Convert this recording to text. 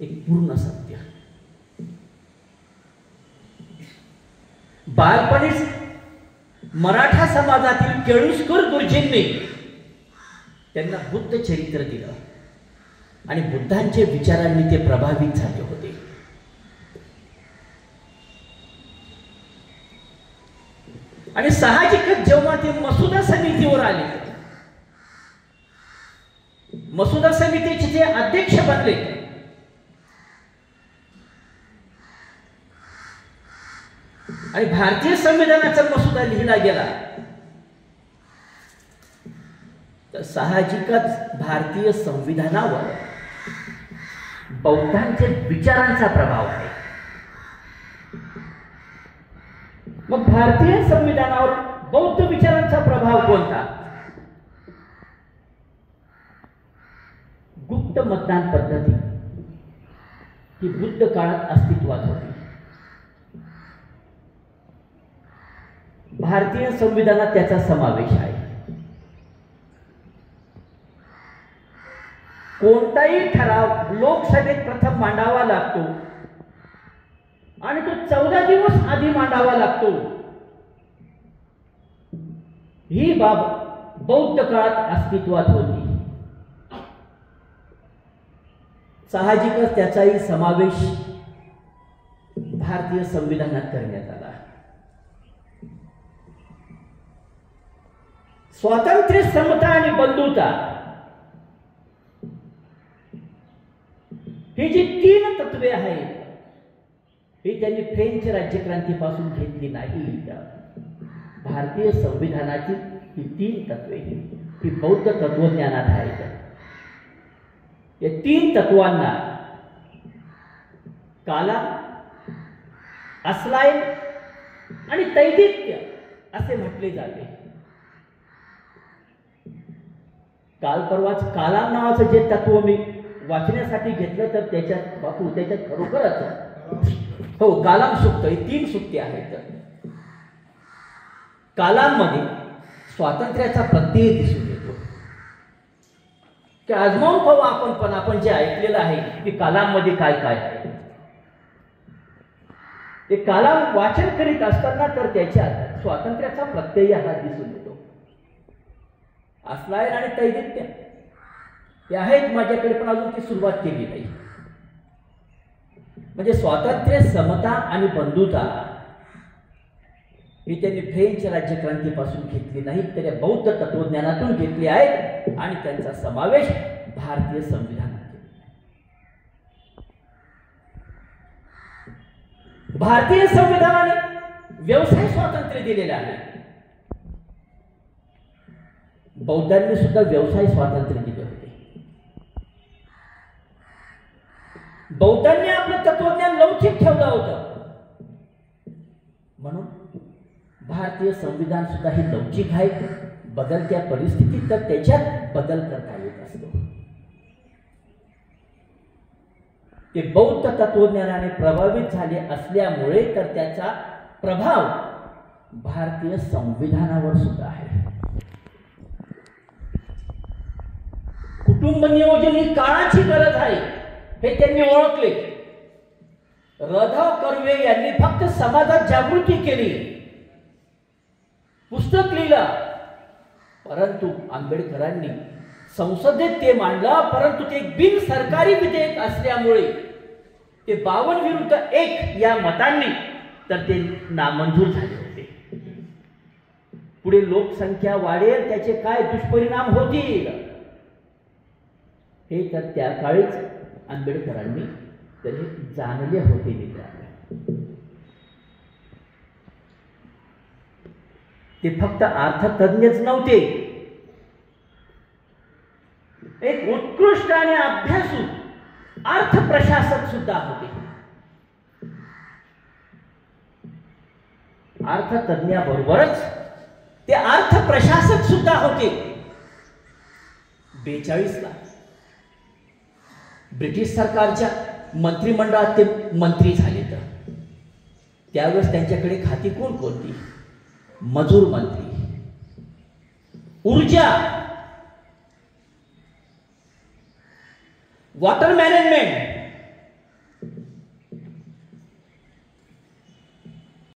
एक पूर्ण सत्य. बालपणीच मराठा समाजातील केळुस्कर गुरुजींनी त्यांना बुद्ध चरित्र दिलं आणि बुद्धांच्या विचारांनी ते प्रभावित झाले होते. आणि साहजिकच जेव्हा ते मसुदा समितीवर आले, मसुदा समितीचे ते अध्यक्ष बनले, आणि भारतीय संविधानाचा मसुदा लिहिला गेला, तर साहजिकच भारतीय संविधानावर बौद्धांच्या विचारांचा प्रभाव आहे. मग भारतीय संविधानावर बौद्ध विचारांचा प्रभाव कोणता? गुप्त मतदान पद्धती ही बुद्ध काळात अस्तित्वात होती. भारतीय संविधानात त्याचा समावेश आहे. कोणताही ठराव लोकसभेत प्रथम मांडावा लागतो आणि तो 14 दिवस आधी मांडावा लागतो. ही बाब बौद्ध काळात अस्तित्वात होती. साहजिकच त्याचाही समावेश भारतीय संविधानात करण्यात आला. स्वातंत्र्य, समता आणि बंधुता ही जी 3 तत्वे आहेत, ही त्यांनी फ्रेंच राज्यक्रांतीपासून घेतली नाही. भारतीय संविधानाची ही 3 तत्वे ही बौद्ध तत्वज्ञानात आहेत. या 3 तत्वांना काला, अस्लाय आणि तैदित्य असे म्हटले जाते. काल परवाच कालाम नावाचं जे तत्व मी वाचण्यासाठी घेतलं, तर त्याच्यात बापू त्याच्यात खरोखरच हो कालाम सुक्त, ही 3 सुक्ती आहेत. कालामध्ये स्वातंत्र्याचा प्रत्यय दिसून येतो की आजमावून पाहू आपण जे ऐकलेलं आहे की कालामध्ये काय काय आहे. ते कालाम वाचन करीत असताना तर त्याच्यात स्वातंत्र्याचा प्रत्यय हा दिसून येतो. अस्लाय आणि तैदित्य हे आहेत माझ्याकडे, पण अजून ती सुरुवात केली नाही. म्हणजे स्वातंत्र्य, समता आणि बंधुता ही त्यांनी फ्रेंच राज्यक्रांतीपासून घेतली नाही, तर या बौद्ध तत्वज्ञानातून घेतली आहेत आणि त्यांचा समावेश भारतीय संविधानात केला. भारतीय संविधानाने व्यवसाय स्वातंत्र्य दिलेले आहे. बौद्धांनी सुद्धा व्यवसाय स्वातंत्र्य दिले होते. बौद्धांनी आपलं तत्वज्ञान लवचिक ठेवलं होतं, म्हणून भारतीय संविधान सुद्धा हे लवचिक आहे. बदलत्या परिस्थितीत तर त्याच्यात बदल करता येत असतो. ते बौद्ध तत्वज्ञानाने प्रभावित झाले असल्यामुळे तर त्याचा प्रभाव भारतीय संविधानावर सुद्धा आहे. कुटुंब नियोजन ही काळाची गरज आहे हे त्यांनी ओळखले. रधाव कर्वे यांनी फक्त समाजात जागृती केली, पुस्तक लिहिलं, परंतु आंबेडकरांनी संसदेत ते मांडलं, परंतु ते बिन सरकारी विधेयक असल्यामुळे ते 52 विरुद्ध 1 या मतांनी तर ते नामंजूर झाले होते. पुढे लोकसंख्या वाढेल, त्याचे काय दुष्परिणाम होतील हे तर त्या काळीच आंबेडकरांनी तरी जाणले होते. मित्रांनो, ते फक्त अर्थतज्ञच नव्हते, एक उत्कृष्ट आणि अभ्यासू अर्थप्रशासक सुद्धा होते. अर्थतज्ञाबरोबरच ते अर्थप्रशासक सुद्धा होते. 42 ला ब्रिटिश सरकारच्या मंत्रिमंडळात ते मंत्री झाले. तर त्यावेळेस त्यांच्याकडे खाती कोणती? मजूर मंत्री, ऊर्जा, वॉटर मॅनेजमेंट,